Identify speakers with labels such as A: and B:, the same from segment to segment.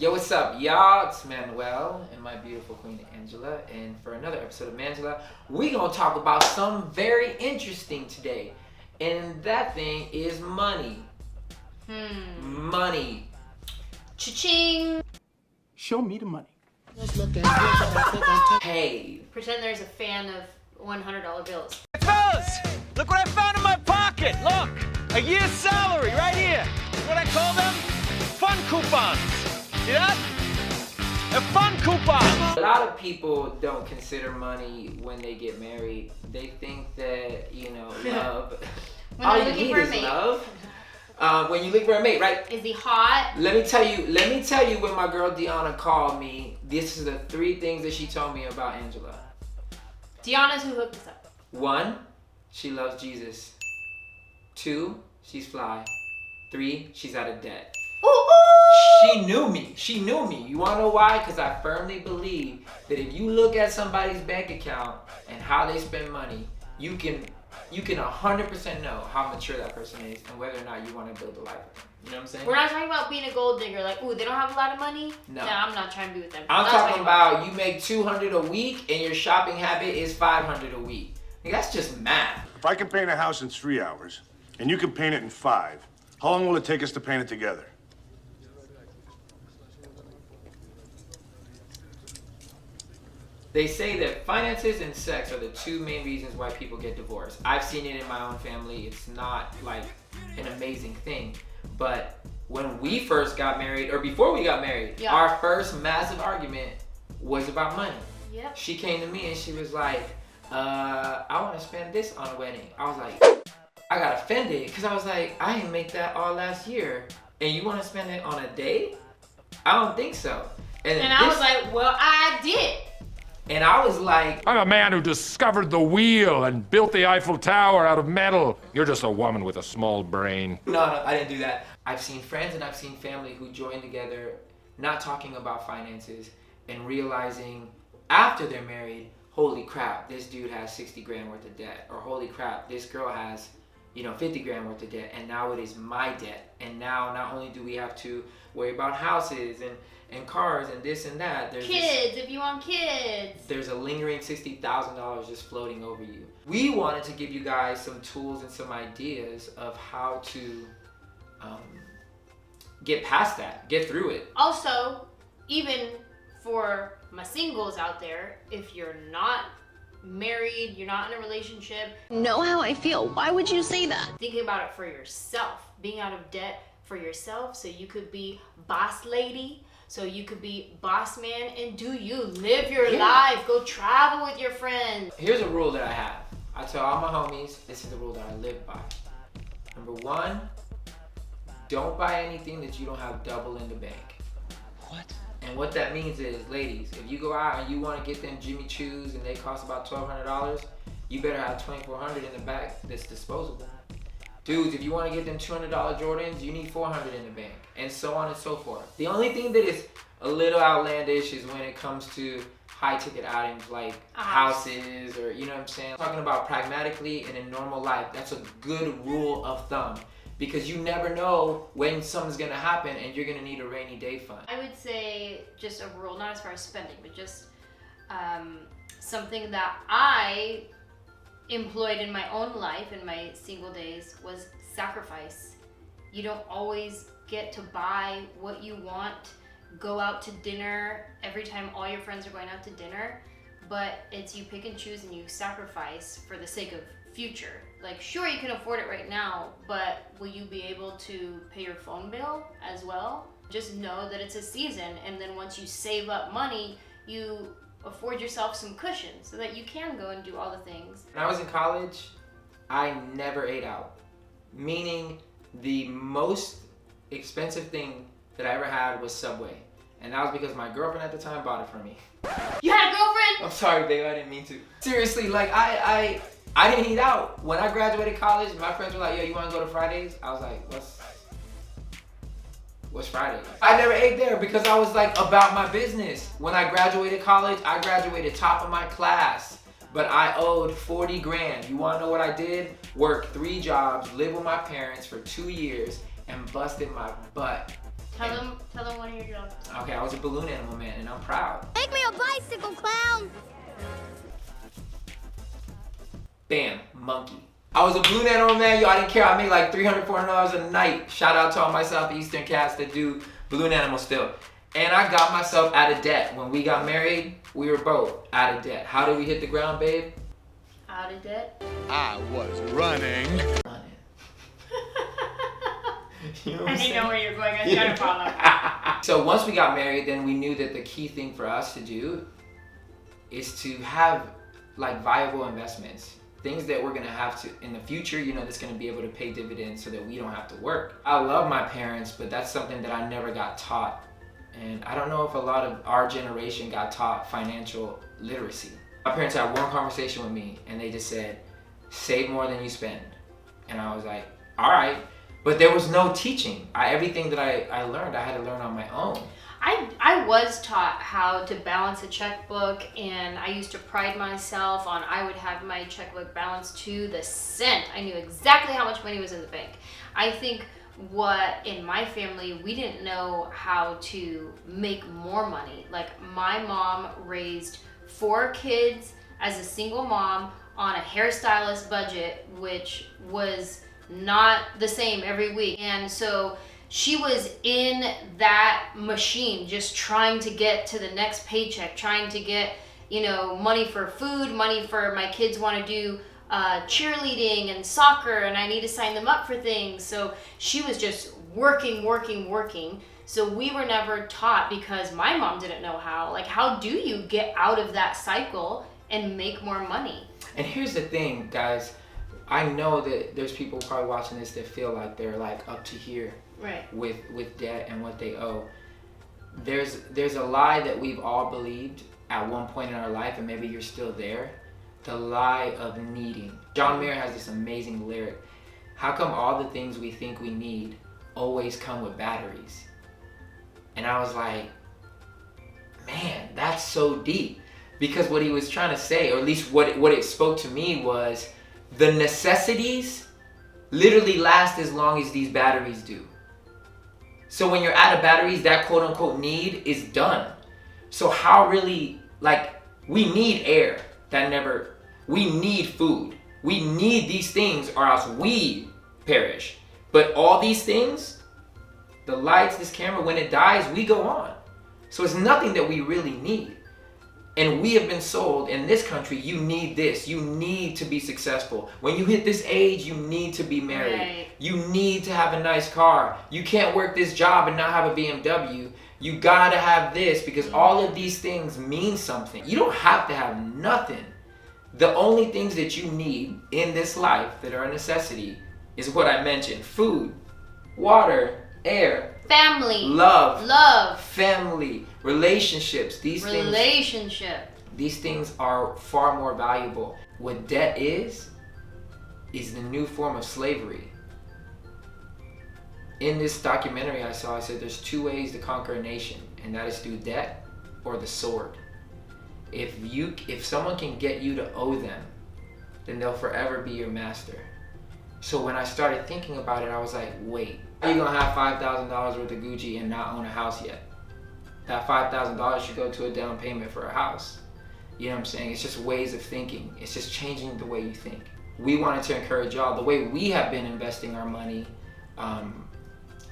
A: Yo, what's up, y'all? It's Manuel and my beautiful queen, Anjelah. And for another episode of Manjelah, we gonna talk about something very interesting today. And that thing is money. Money.
B: Cha-ching!
C: Show me the money.
A: Hey.
B: Pretend there's a fan of $100 bills.
D: Fellas, look what I found in my pocket. Look, a year's salary right here. What I call them? Fun coupons. See that? A fun coupon.
A: A lot of people don't consider money when they get married. They think that, love. All you need is love. When you look for a mate, right?
B: Is he hot?
A: Let me tell you when my girl Deanna called me, this is the 3 things that she told me about Anjelah.
B: Deanna's who hooked us up.
A: 1, she loves Jesus. 2, she's fly. 3, she's out of debt.
B: Ooh!
A: She knew me. You wanna know why? Because I firmly believe that if you look at somebody's bank account and how they spend money, you can 100% know how mature that person is and whether or not you want to build a life with them. You know what I'm saying?
B: We're not talking about being a gold digger, like, ooh, they don't have a lot of money?
A: No.
B: Nah, I'm not trying to be with them.
A: I'm talking about you make $200 a week and your shopping habit is $500 a week. Like, that's just math.
E: If I can paint a house in 3 hours and you can paint it in 5, how long will it take us to paint it together?
A: They say that finances and sex are the 2 main reasons why people get divorced. I've seen it in my own family. It's not like an amazing thing. But when we first got married, or before we got married, our first massive argument was about money.
B: Yep.
A: She came to me and she was like, I want to spend this on a wedding. I was like, I got offended because I was like, I didn't make that all last year. And you want to spend it on a day? I don't think so.
B: And I was like, well, I did.
A: And I was like,
F: I'm a man who discovered the wheel and built the Eiffel Tower out of metal. You're just a woman with a small brain.
A: No, I didn't do that. I've seen friends and I've seen family who join together not talking about finances and realizing after they're married, holy crap, this dude has 60 grand worth of debt. Or holy crap, this girl has 50 grand worth of debt, and now it is my debt. And now not only do we have to worry about houses and cars and this and that. There's
B: kids, if you want kids.
A: There's a lingering $60,000 just floating over you. We wanted to give you guys some tools and some ideas of how to get past that, get through it.
B: Also, even for my singles out there, if you're not married, you're not in a relationship.
G: Know how I feel. Why would you say that?
B: Thinking about it for yourself. Being out of debt for yourself so you could be boss lady, so you could be boss man, and do you live your life. Go travel with your friends.
A: Here's a rule that I have. I tell all my homies, this is the rule that I live by. Number 1, don't buy anything that you don't have double in the bank.
D: What?
A: And what that means is, ladies, if you go out and you want to get them Jimmy Choos and they cost about $1,200, you better have $2,400 in the back that's disposable. Dudes, if you want to get them $200 Jordans, you need $400 in the bank, and so on and so forth. The only thing that is a little outlandish is when it comes to high ticket items like houses, or you know what I'm saying? Talking about pragmatically and in normal life, that's a good rule of thumb, because you never know when something's gonna happen and you're gonna need a rainy day fund.
B: I would say just a rule, not as far as spending, but just something that I employed in my own life in my single days was sacrifice. You don't always get to buy what you want, go out to dinner every time all your friends are going out to dinner, but it's you pick and choose and you sacrifice for the sake of future. Like, sure, you can afford it right now, but will you be able to pay your phone bill as well? Just know that it's a season, and then once you save up money, you afford yourself some cushion so that you can go and do all the things.
A: When I was in college, I never ate out. Meaning the most expensive thing that I ever had was Subway. And that was because my girlfriend at the time bought it for me.
B: You had a girlfriend?
A: I'm sorry, babe, I didn't mean to. Seriously, like I didn't eat out. When I graduated college, my friends were like, yo, you wanna go to Fridays? I was like, what's Fridays? I never ate there because I was like about my business. When I graduated college, I graduated top of my class, but I owed 40 grand. You wanna know what I did? Worked 3 jobs, lived with my parents for 2 years, and busted my butt
B: Tell them one of your jobs.
A: Okay, I was a balloon animal man, and I'm proud.
G: Make me a bicycle, clown!
A: Bam, monkey. I was a balloon animal man, yo. I didn't care. I made like $300, $400 a night. Shout out to all my Southeastern cats that do balloon animals still. And I got myself out of debt. When we got married, we were both out of debt. How did we hit the ground, babe?
B: Out of debt?
D: I was running.
A: You know what
B: I
A: I'm
B: didn't
A: saying?
B: know where you're going. I was trying to follow.
A: So once we got married, then we knew that the key thing for us to do is to have like viable investments. Things that we're gonna have to, in the future, you know, that's gonna be able to pay dividends so that we don't have to work. I love my parents, but that's something that I never got taught. And I don't know if a lot of our generation got taught financial literacy. My parents had one conversation with me and they just said, save more than you spend. And I was like, all right. But there was no teaching. Everything that I learned, I had to learn on my own.
B: I was taught how to balance a checkbook, and I used to pride myself on I would have my checkbook balanced to the cent. I knew exactly how much money was in the bank. I think what in my family, we didn't know how to make more money. Like my mom raised 4 kids as a single mom on a hairstylist budget, which was not the same every week. And so she was in that machine just trying to get to the next paycheck, trying to get, you know, money for food, money for my kids want to do cheerleading and soccer, and I need to sign them up for things. So she was just working. So we were never taught, because my mom didn't know how. Like, how do you get out of that cycle and make more money?
A: And here's the thing, guys. I know that there's people probably watching this that feel like they're like up to here,
B: right,
A: with debt and what they owe. There's a lie that we've all believed at one point in our life, and maybe you're still there. The lie of needing. John Mayer has this amazing lyric. How come all the things we think we need always come with batteries? And I was like, man, that's so deep. Because what he was trying to say, or at least what it spoke to me, was the necessities literally last as long as these batteries do. So when you're out of batteries, that quote unquote need is done. So how really, like, we need air. We need food. We need these things or else we perish. But all these things, the lights, this camera, when it dies, we go on. So it's nothing that we really need. And we have been sold in this country, you need this. You need to be successful. When you hit this age, you need to be married.
B: Right.
A: You need to have a nice car. You can't work this job and not have a BMW. You gotta have this, because all of these things mean something. You don't have to have nothing. The only things that you need in this life that are a necessity is what I mentioned: food, water, air,
B: family,
A: love, family, relationships. These things are far more valuable. What debt is the new form of slavery. In this documentary I saw, I said there's 2 ways to conquer a nation, and that is through debt or the sword. If someone can get you to owe them, then they'll forever be your master. So when I started thinking about it, I was like, wait, how are you gonna have $5,000 worth of Gucci and not own a house yet? That $5,000 should go to a down payment for a house. You know what I'm saying? It's just ways of thinking. It's just changing the way you think. We wanted to encourage y'all, the way we have been investing our money,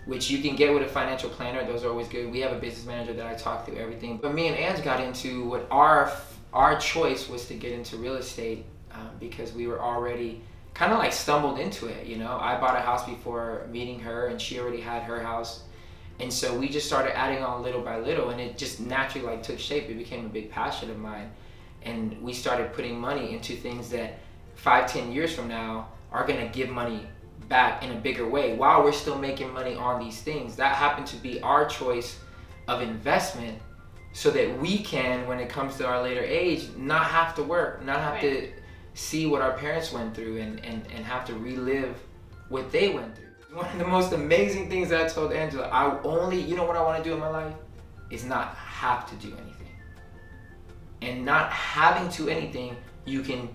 A: which you can get with a financial planner. Those are always good. We have a business manager that I talk through everything. But me and Ange got into what our choice was to get into real estate because we were already kind of like stumbled into it. You know, I bought a house before meeting her, and she already had her house. And so we just started adding on little by little, and it just naturally like took shape. It became a big passion of mine. And we started putting money into things that 5-10 years from now are gonna give money back in a bigger way while we're still making money on these things. That happened to be our choice of investment, so that we can, when it comes to our later age, not have to work, not have to see what our parents went through and have to relive what they went through. One of the most amazing things that I told Anjelah, you know what I want to do in my life? Is not have to do anything. And not having to anything, you can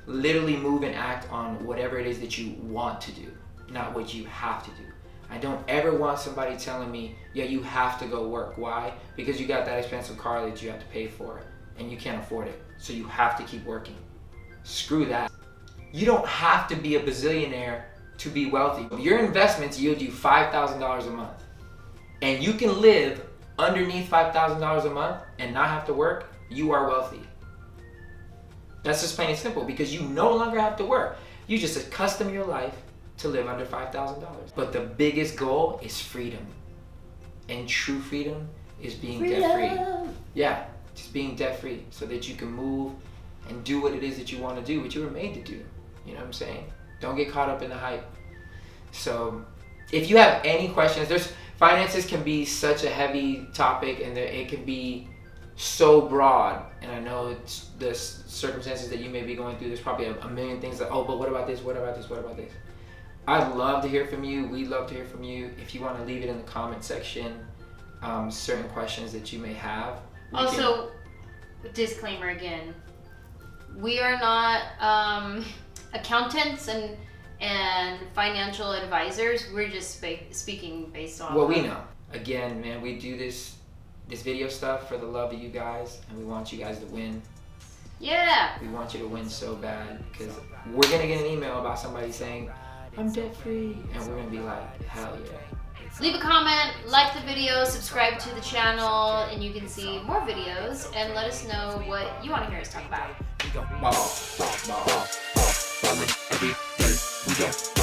A: literally move and act on whatever it is that you want to do, not what you have to do. I don't ever want somebody telling me, yeah, you have to go work. Why? Because you got that expensive car that you have to pay for and you can't afford it. So you have to keep working. Screw that. You don't have to be a bazillionaire to be wealthy. Your investments yield you $5,000 a month. And you can live underneath $5,000 a month and not have to work. You are wealthy. That's just plain and simple, because you no longer have to work. You just accustom your life to live under $5,000. But the biggest goal is freedom. And true freedom is being debt-free. Yeah, just being debt-free so that you can move and do what it is that you want to do, what you were made to do. You know what I'm saying? Don't get caught up in the hype. So if you have any questions, finances can be such a heavy topic, and it can be so broad. And I know the circumstances that you may be going through, there's probably a million things that, oh, but what about this? What about this? What about this? I'd love to hear from you. We'd love to hear from you. If you want to leave it in the comment section, certain questions that you may have.
B: Also, disclaimer again, we are not accountants and financial advisors. We're just speaking based on
A: what we know. Again, man, we do this video stuff for the love of you guys, and we want you guys to win.
B: Yeah.
A: We want you to win so bad, because we're gonna get an email about somebody saying, I'm debt free, and we're gonna be like, hell yeah.
B: Leave a comment, like the video, subscribe to the channel, and you can see more videos, and let us know what you want to hear us talk about.
A: Ball, ball, ball. Every day we go.